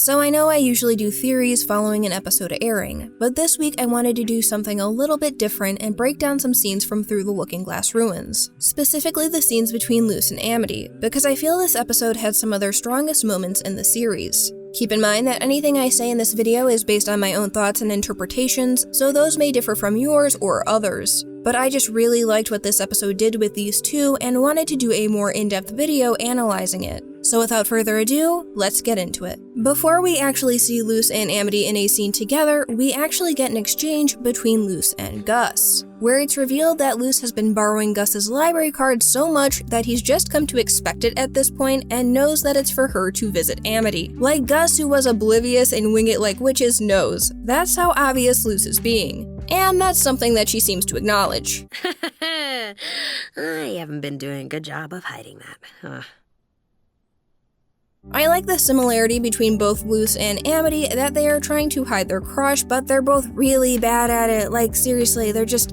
So I know I usually do theories following an episode airing, but this week I wanted to do something a little bit different and break down some scenes from Through the Looking Glass Ruins, specifically the scenes between Luz and Amity, because I feel this episode had some of their strongest moments in the series. Keep in mind that anything I say in this video is based on my own thoughts and interpretations, so those may differ from yours or others. But I just really liked what this episode did with these two and wanted to do a more in-depth video analyzing it. So without further ado, let's get into it. Before we actually see Luz and Amity in a scene together, we actually get an exchange between Luz and Gus, where it's revealed that Luz has been borrowing Gus's library card so much that he's just come to expect it at this point and knows that it's for her to visit Amity. Like Gus, who was oblivious and wing it like witches, knows. That's how obvious Luz is being. And that's something that she seems to acknowledge. I haven't been doing a good job of hiding that. I like the similarity between both Luz and Amity, that they are trying to hide their crush, but they're both really bad at it. Like, seriously, they're just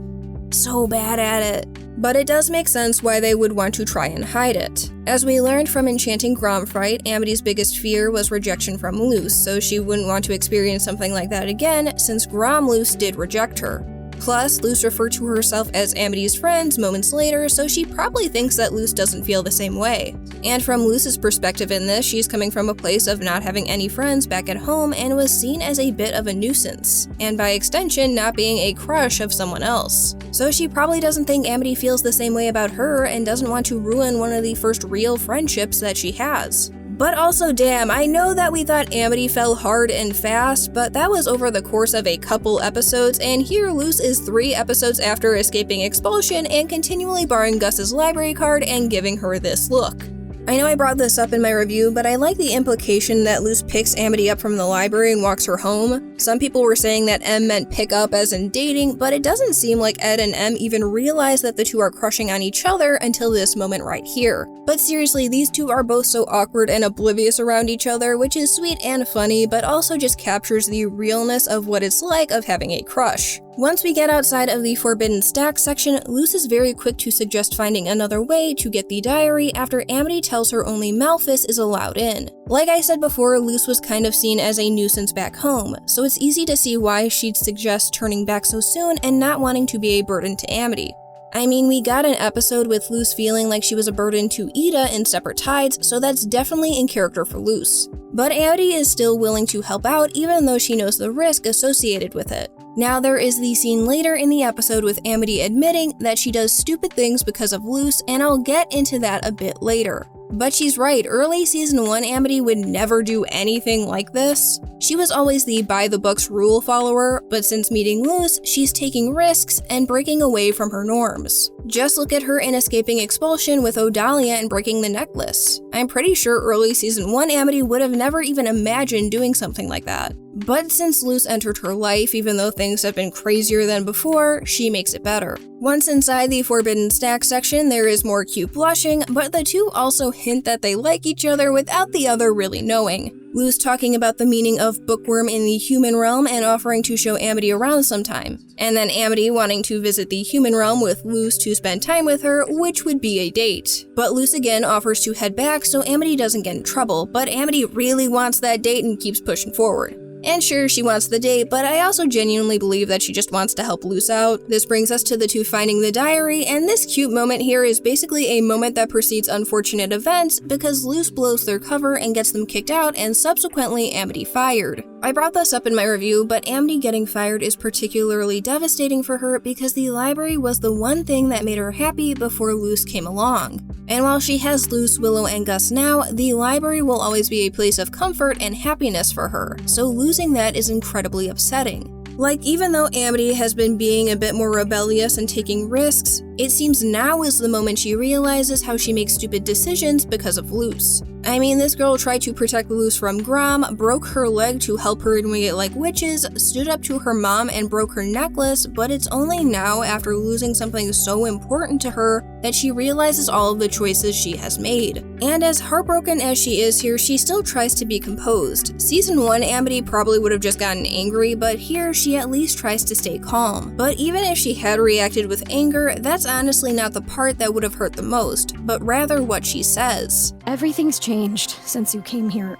so bad at it. But it does make sense why they would want to try and hide it. As we learned from Enchanting Gromfright, Amity's biggest fear was rejection from Luz, so she wouldn't want to experience something like that again, since Gromluz did reject her. Plus, Luz referred to herself as Amity's friends moments later, so she probably thinks that Luz doesn't feel the same way. And from Luz's perspective in this, she's coming from a place of not having any friends back at home and was seen as a bit of a nuisance, and by extension, not being a crush of someone else. So she probably doesn't think Amity feels the same way about her and doesn't want to ruin one of the first real friendships that she has. But also, damn, I know that we thought Amity fell hard and fast, but that was over the course of a couple episodes, and here Luz is 3 episodes after escaping expulsion and continually borrowing Gus's library card and giving her this look. I know I brought this up in my review, but I like the implication that Luz picks Amity up from the library and walks her home. Some people were saying that M meant pick up as in dating, but it doesn't seem like Ed and M even realize that the two are crushing on each other until this moment right here. But seriously, these two are both so awkward and oblivious around each other, which is sweet and funny, but also just captures the realness of what it's like of having a crush. Once we get outside of the Forbidden Stack section, Luz is very quick to suggest finding another way to get the diary after Amity tells her only Malphus is allowed in. Like I said before, Luz was kind of seen as a nuisance back home, so it's easy to see why she'd suggest turning back so soon and not wanting to be a burden to Amity. I mean, we got an episode with Luz feeling like she was a burden to Ida in Separate Tides, so that's definitely in character for Luz. But Amity is still willing to help out even though she knows the risk associated with it. Now there is the scene later in the episode with Amity admitting that she does stupid things because of Luz, and I'll get into that a bit later. But she's right, early season 1 Amity would never do anything like this. She was always the by-the-books rule follower, but since meeting Luz, she's taking risks and breaking away from her norms. Just look at her in escaping expulsion with Odalia and breaking the necklace. I'm pretty sure early season 1 Amity would have never even imagined doing something like that. But since Luz entered her life, even though things have been crazier than before, she makes it better. Once inside the Forbidden Stack section, there is more cute blushing, but the two also hint that they like each other without the other really knowing. Luz talking about the meaning of bookworm in the human realm and offering to show Amity around sometime. And then Amity wanting to visit the human realm with Luz to spend time with her, which would be a date. But Luz again offers to head back so Amity doesn't get in trouble, but Amity really wants that date and keeps pushing forward. And sure, she wants the date, but I also genuinely believe that she just wants to help Luz out. This brings us to the two finding the diary, and this cute moment here is basically a moment that precedes unfortunate events because Luz blows their cover and gets them kicked out and subsequently Amity fired. I brought this up in my review, but Amity getting fired is particularly devastating for her because the library was the one thing that made her happy before Luz came along. And while she has Luz, Willow, and Gus now, the library will always be a place of comfort and happiness for her, so losing that is incredibly upsetting. Like, even though Amity has been being a bit more rebellious and taking risks, it seems now is the moment she realizes how she makes stupid decisions because of Luz. I mean, this girl tried to protect Luz from Grom, broke her leg to help her wing it like witches, stood up to her mom and broke her necklace, but it's only now, after losing something so important to her, that she realizes all of the choices she has made. And as heartbroken as she is here, she still tries to be composed. Season 1, Amity probably would have just gotten angry, but here she at least tries to stay calm. But even if she had reacted with anger, that's honestly not the part that would have hurt the most, but rather what she says. Everything's changed since you came here.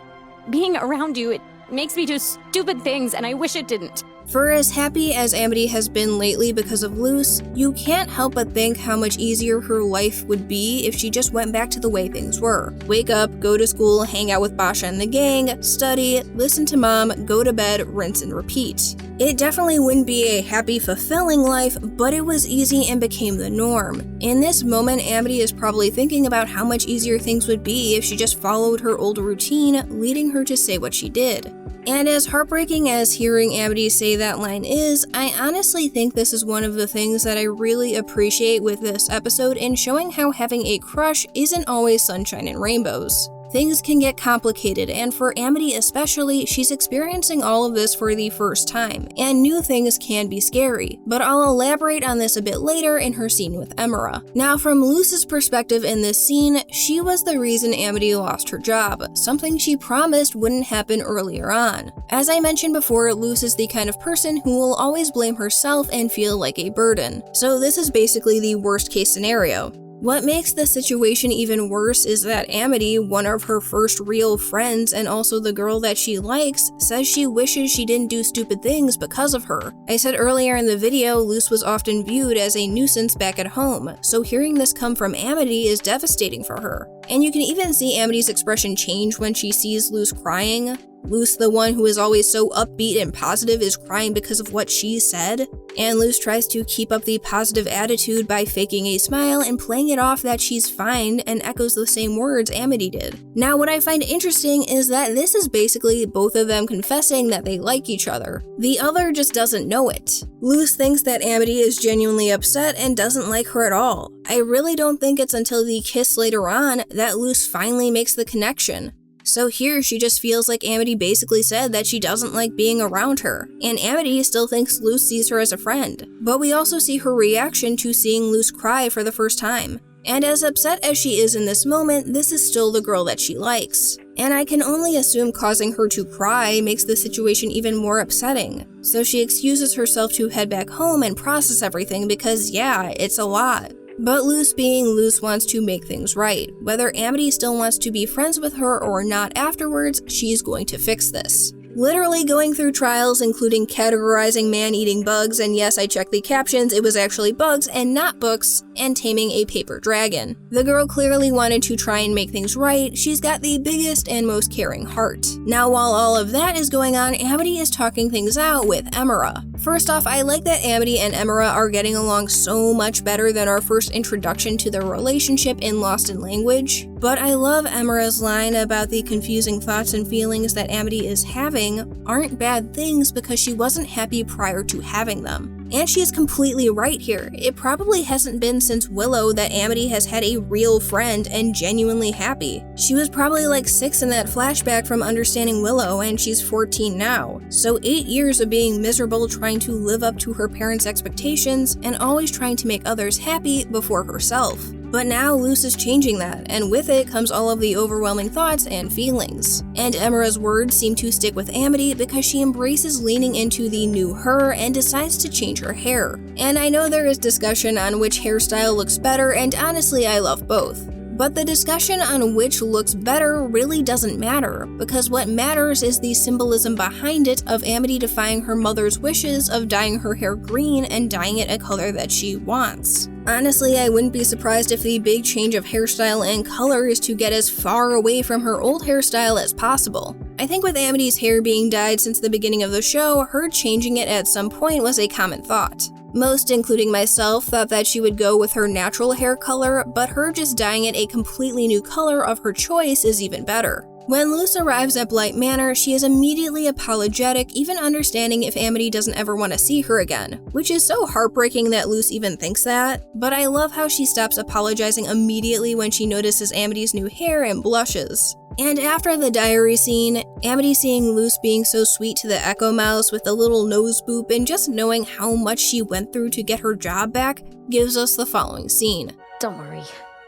Being around you, makes me do stupid things, and I wish it didn't. For as happy as Amity has been lately because of Luz, you can't help but think how much easier her life would be if she just went back to the way things were. Wake up, go to school, hang out with Basha and the gang, study, listen to mom, go to bed, rinse and repeat. It definitely wouldn't be a happy, fulfilling life, but it was easy and became the norm. In this moment, Amity is probably thinking about how much easier things would be if she just followed her old routine, leading her to say what she did. And as heartbreaking as hearing Amity say that line is, I honestly think this is one of the things that I really appreciate with this episode in showing how having a crush isn't always sunshine and rainbows. Things can get complicated, and for Amity especially, she's experiencing all of this for the first time, and new things can be scary, but I'll elaborate on this a bit later in her scene with Emira. Now, from Luz's perspective in this scene, she was the reason Amity lost her job, something she promised wouldn't happen earlier on. As I mentioned before, Luz is the kind of person who will always blame herself and feel like a burden, so this is basically the worst case scenario. What makes the situation even worse is that Amity, one of her first real friends and also the girl that she likes, says she wishes she didn't do stupid things because of her. I said earlier in the video, Luz was often viewed as a nuisance back at home, so hearing this come from Amity is devastating for her. And you can even see Amity's expression change when she sees Luz crying. Luz, the one who is always so upbeat and positive, is crying because of what she said. And Luz tries to keep up the positive attitude by faking a smile and playing it off that she's fine and echoes the same words Amity did. Now, what I find interesting is that this is basically both of them confessing that they like each other. The other just doesn't know it. Luz thinks that Amity is genuinely upset and doesn't like her at all. I really don't think it's until the kiss later on that Luz finally makes the connection. So here she just feels like Amity basically said that she doesn't like being around her, and Amity still thinks Luz sees her as a friend. But we also see her reaction to seeing Luz cry for the first time. And as upset as she is in this moment, this is still the girl that she likes. And I can only assume causing her to cry makes the situation even more upsetting. So she excuses herself to head back home and process everything because yeah, it's a lot. But Luz being Luz wants to make things right. Whether Amity still wants to be friends with her or not afterwards, she's going to fix this. Literally going through trials including categorizing man-eating bugs, and yes, I checked the captions, it was actually bugs and not books, and taming a paper dragon. The girl clearly wanted to try and make things right. She's got the biggest and most caring heart. Now, while all of that is going on, Amity is talking things out with Emira. First off, I like that Amity and Emira are getting along so much better than our first introduction to their relationship in Lost in Language. But I love Emira's line about the confusing thoughts and feelings that Amity is having aren't bad things because she wasn't happy prior to having them. And she is completely right here. It probably hasn't been since Willow that Amity has had a real friend and genuinely happy. She was probably like 6 in that flashback from understanding Willow, and she's 14 now. So 8 years of being miserable trying to live up to her parents' expectations and always trying to make others happy before herself. But now Luz is changing that, and with it comes all of the overwhelming thoughts and feelings. And Emira's words seem to stick with Amity because she embraces leaning into the new her and decides to change her hair. And I know there is discussion on which hairstyle looks better, and honestly I love both. But the discussion on which looks better really doesn't matter, because what matters is the symbolism behind it of Amity defying her mother's wishes of dyeing her hair green and dyeing it a color that she wants. Honestly, I wouldn't be surprised if the big change of hairstyle and color is to get as far away from her old hairstyle as possible. I think with Amity's hair being dyed since the beginning of the show, her changing it at some point was a common thought. Most, including myself, thought that she would go with her natural hair color, but her just dyeing it a completely new color of her choice is even better. When Luz arrives at Blight Manor, she is immediately apologetic, even understanding if Amity doesn't ever want to see her again, which is so heartbreaking that Luz even thinks that, but I love how she stops apologizing immediately when she notices Amity's new hair and blushes. And after the diary scene, Amity seeing Luz being so sweet to the Echo Mouse with the little nose boop and just knowing how much she went through to get her job back gives us the following scene. Don't worry,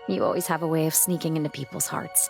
you always have a way of sneaking into people's hearts.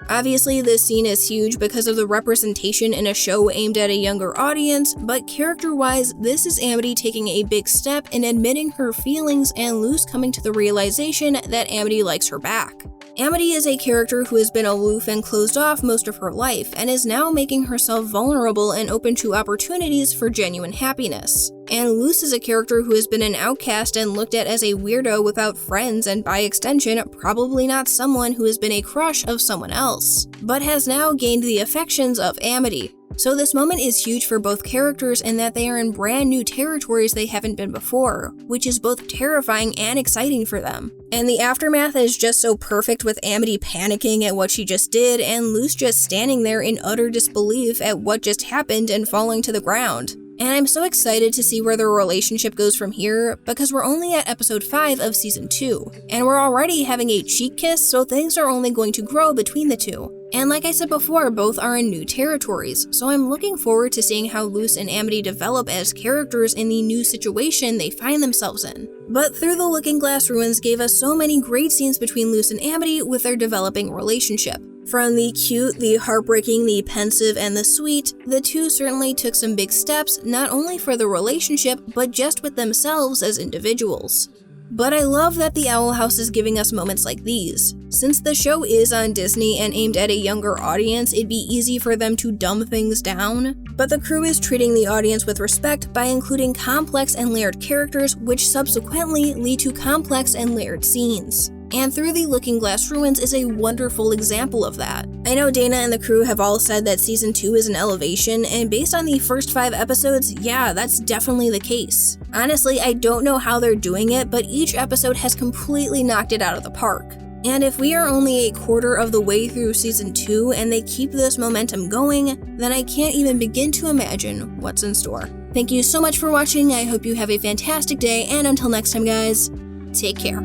Obviously, this scene is huge because of the representation in a show aimed at a younger audience, but character-wise, this is Amity taking a big step in admitting her feelings and Luz coming to the realization that Amity likes her back. Amity is a character who has been aloof and closed off most of her life and is now making herself vulnerable and open to opportunities for genuine happiness. And Luz is a character who has been an outcast and looked at as a weirdo without friends and by extension, probably not someone who has been a crush of someone else, but has now gained the affections of Amity. So this moment is huge for both characters in that they are in brand new territories they haven't been before, which is both terrifying and exciting for them. And the aftermath is just so perfect with Amity panicking at what she just did and Luz just standing there in utter disbelief at what just happened and falling to the ground. And I'm so excited to see where their relationship goes from here, because we're only at episode 5 of season 2, and we're already having a cheek kiss, so things are only going to grow between the two. And like I said before, both are in new territories, so I'm looking forward to seeing how Luz and Amity develop as characters in the new situation they find themselves in. But Through the Looking Glass Ruins gave us so many great scenes between Luz and Amity with their developing relationship. From the cute, the heartbreaking, the pensive, and the sweet, the two certainly took some big steps, not only for the relationship, but just with themselves as individuals. But I love that the Owl House is giving us moments like these. Since the show is on Disney and aimed at a younger audience, it'd be easy for them to dumb things down. But the crew is treating the audience with respect by including complex and layered characters, which subsequently lead to complex and layered scenes. And Through the Looking Glass Ruins is a wonderful example of that. I know Dana and the crew have all said that season 2 is an elevation, and based on the first 5 episodes, yeah, that's definitely the case. Honestly, I don't know how they're doing it, but each episode has completely knocked it out of the park. And if we are only a quarter of the way through season 2 and they keep this momentum going, then I can't even begin to imagine what's in store. Thank you so much for watching, I hope you have a fantastic day, and until next time guys, take care.